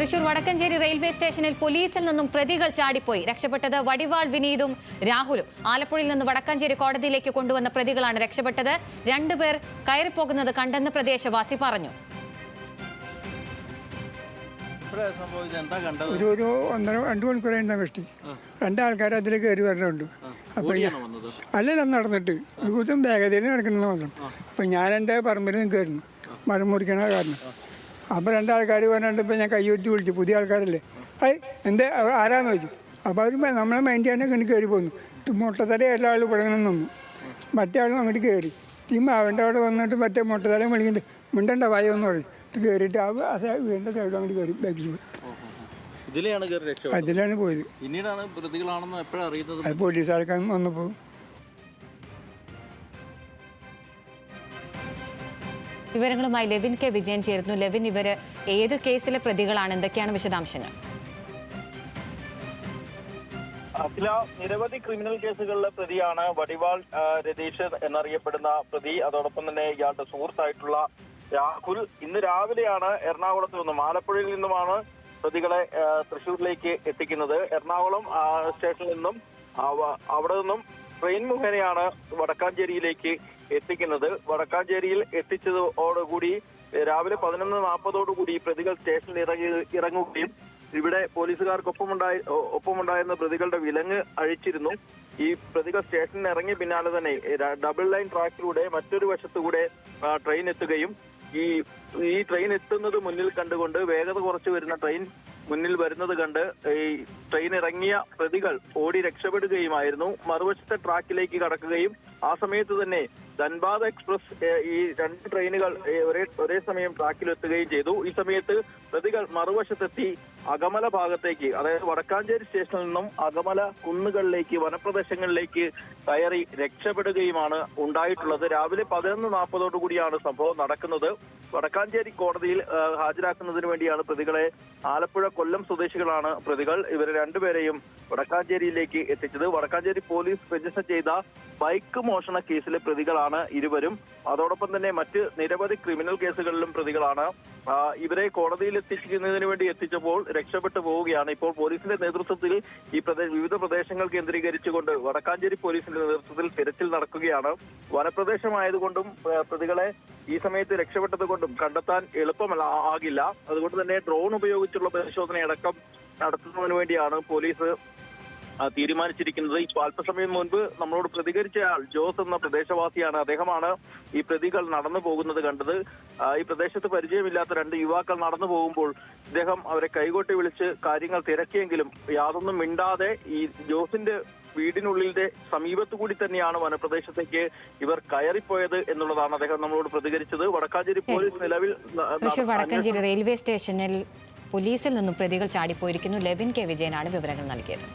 Thrissur Vadakkanchery railway സ്റ്റേഷനിൽ പോലീസിൽ നിന്നും പ്രതികൾ ചാടിപ്പോയി. രക്ഷപ്പെട്ടത് വടിവാൾ വിനീതും രാഹുലും. ആലപ്പുഴയിൽ നിന്ന് വടക്കഞ്ചേരി കോടതിയിലേക്ക് കൊണ്ടുവന്ന പ്രതികളാണ് രക്ഷപ്പെട്ടത്. രണ്ടുപേർ കയറിപ്പോകുന്നത് കണ്ടെന്ന് പ്രദേശവാസി പറഞ്ഞു. ഒരു 1.5-2 മണിക്കൂറായിരുന്നു കഷ്ടി. രണ്ടാൾക്കാർ അതിൽ കയറി വരണുണ്ട്. അപ്പോൾ അല്ലല്ല നടന്നിട്ട് കുത്തും വേഗതയിൽ നടക്കണമെന്ന് പറഞ്ഞു. അപ്പം ഞാൻ എൻ്റെ പറമ്പിൽ നിൽക്കുമായിരുന്നു, മരം മുറിക്കണ കാരണം. അപ്പോൾ രണ്ടാൾക്കാർ പറഞ്ഞിട്ട് ഇപ്പം ഞാൻ കൈയൊറ്റി വിളിച്ചു, പുതിയ ആൾക്കാരല്ലേ, എന്താ ആരാന്ന് ചോദിച്ചു. അപ്പോൾ അവർ നമ്മളെ മൈൻഡ് ചെയ്യാനൊക്കെ ഇങ്ങോട്ട് കയറി പോന്നു. മുട്ടത്തല എല്ലാ ആളും പിടങ്ങണം നിന്നു, മറ്റേ ആളും അങ്ങോട്ട് കയറി. ഈ മാവിൻ്റെ അവിടെ വന്നിട്ട് മറ്റേ മുട്ടത്തല വിളിക്കുന്നുണ്ട്, മിണ്ടണ്ട വായോന്ന് പറയും. കയറിയിട്ട് ആ വീടിൻ്റെ സൈഡ് അങ്ങോട്ട് കയറി ബാക്കിൽ പോയി. അതിലാണ് പോയത്. അത് പോലീസുകാർക്ക് വന്നപ്പോൾ വിവരങ്ങളുമായി ലെവിൻ കെ വിജയൻ ചേരുന്നു. ലെവിൻ, ഇവര് ഏത് കേസിലെ പ്രതികളാണ്? എന്തൊക്കെയാണ് വിശദാംശങ്ങൾ? നിരവധി ക്രിമിനൽ കേസുകളിലെ പ്രതിയാണ് വടിവാൾ രതീഷ് എന്നറിയപ്പെടുന്ന പ്രതി. അതോടൊപ്പം തന്നെ ഇയാളുടെ സുഹൃത്തായിട്ടുള്ള രാഹുൽ. ഇന്ന് രാവിലെയാണ് എറണാകുളത്ത് നിന്നും ആലപ്പുഴയിൽ നിന്നുമാണ് പ്രതികളെ തൃശ്ശൂരിലേക്ക് എത്തിക്കുന്നത്. എറണാകുളം സ്റ്റേഷനിൽ നിന്നും അവിടെ നിന്നും ട്രെയിൻ മുഖേനയാണ് വടക്കാഞ്ചേരിയിലേക്ക് എത്തിക്കുന്നത്. വടക്കാഞ്ചേരിയിൽ എത്തിച്ചതോടുകൂടി രാവിലെ 11:40 പ്രതികൾ സ്റ്റേഷനിൽ ഇറങ്ങുകയും ഇവിടെ ഒപ്പമുണ്ടായിരുന്ന പ്രതികളുടെ വിലങ്ങ് അഴിച്ചിരുന്നു. ഈ പ്രതികൾ സ്റ്റേഷനിൽ ഇറങ്ങിയ പിന്നാലെ തന്നെ ഡബിൾ ലൈൻ ട്രാക്കിലൂടെ മറ്റൊരു വശത്തുകൂടെ ട്രെയിൻ എത്തുകയും ഈ ട്രെയിൻ എത്തുന്നത് മുന്നിൽ കണ്ടുകൊണ്ട് വേഗത കുറച്ച് വരുന്ന ട്രെയിൻ മുന്നിൽ വരുന്നത് കണ്ട് ഈ ട്രെയിൻ ഇറങ്ങിയ പ്രതികൾ ഓടി രക്ഷപ്പെടുകയുമായിരുന്നു. മറുവശത്തെ ട്രാക്കിലേക്ക് കടക്കുകയും ആ സമയത്ത് തന്നെ ധൻബാദ് എക്സ്പ്രസ് ഈ 2 ട്രെയിനുകൾ ഒരേ സമയം ട്രാക്കിലെത്തുകയും ചെയ്തു. ഈ സമയത്ത് പ്രതികൾ മറുവശത്തെത്തി അകമല ഭാഗത്തേക്ക്, അതായത് വടക്കാഞ്ചേരി സ്റ്റേഷനിൽ നിന്നും അകമല കുന്നുകളിലേക്ക്, വനപ്രദേശങ്ങളിലേക്ക് കയറി രക്ഷപ്പെടുകയുമാണ് ഉണ്ടായിട്ടുള്ളത്. രാവിലെ 11:40 സംഭവം നടക്കുന്നത്. വടക്കാഞ്ചേരി കോടതിയിൽ ഹാജരാക്കുന്നതിന് വേണ്ടിയാണ് പ്രതികളെ. ആലപ്പുഴ കൊല്ലം സ്വദേശികളാണ് പ്രതികൾ. ഇവർ രണ്ടുപേരെയും വടക്കാഞ്ചേരിയിലേക്ക് എത്തിച്ചത്. വടക്കാഞ്ചേരി പോലീസ് രജിസ്റ്റർ ചെയ്ത ബൈക്ക് മോഷണ കേസിലെ പ്രതികളാണ് ഇരുവരും. അതോടൊപ്പം തന്നെ മറ്റ് നിരവധി ക്രിമിനൽ കേസുകളിലും പ്രതികളാണ്. ഇവരെ കോടതിയിൽ എത്തിക്കുന്നതിന് വേണ്ടി എത്തിച്ചപ്പോൾ രക്ഷപ്പെട്ടു പോവുകയാണ്. ഇപ്പോൾ പോലീസിന്റെ നേതൃത്വത്തിൽ ഈ വിവിധ പ്രദേശങ്ങൾ കേന്ദ്രീകരിച്ചുകൊണ്ട് വടക്കാഞ്ചേരി പോലീസിന്റെ നേതൃത്വത്തിൽ തിരച്ചിൽ നടക്കുകയാണ്. വനപ്രദേശമായതുകൊണ്ടും പ്രതികളെ ഈ സമയത്ത് രക്ഷപ്പെട്ടത് കൊണ്ടും കണ്ടെത്താൻ എളുപ്പമാകില്ല. അതുകൊണ്ട് തന്നെ ഡ്രോൺ ഉപയോഗിച്ചുള്ള പരിശോധനയടക്കം നടത്തുന്നതിന് വേണ്ടിയാണ് പോലീസ് തീരുമാനിച്ചിരിക്കുന്നത്. ഇപ്പോൾ അല്പസമയം മുൻപ് നമ്മളോട് പ്രതികരിച്ച ആൾ ജോസ് എന്ന പ്രദേശവാസിയാണ്. അദ്ദേഹമാണ് ഈ പ്രതികൾ നടന്നു പോകുന്നത് കണ്ടത്. ഈ പ്രദേശത്ത് പരിചയമില്ലാത്ത 2 യുവാക്കൾ നടന്നു പോകുമ്പോൾ ഇദ്ദേഹം അവരെ കൈകൊട്ടി വിളിച്ച് കാര്യങ്ങൾ തിരക്കിയെങ്കിലും യാതൊന്നും മിണ്ടാതെ ഈ ജോസിന്റെ വീടിനുള്ളിലെ സമീപത്തു കൂടി തന്നെയാണ് വനപ്രദേശത്തേക്ക് ഇവർ കയറിപ്പോയത് എന്നുള്ളതാണ് അദ്ദേഹം നമ്മളോട് പ്രതികരിച്ചത്. വടക്കാഞ്ചേരി പോലീസ് നിലവിൽ വടക്കാഞ്ചേരി റെയിൽവേ സ്റ്റേഷനിൽ പോലീസിൽ നിന്നും പ്രതികൾ ചാടിപ്പോയിരിക്കുന്നു. ലെവിൻ കെ വിജയനാണ് വിവരങ്ങൾ നൽകിയത്.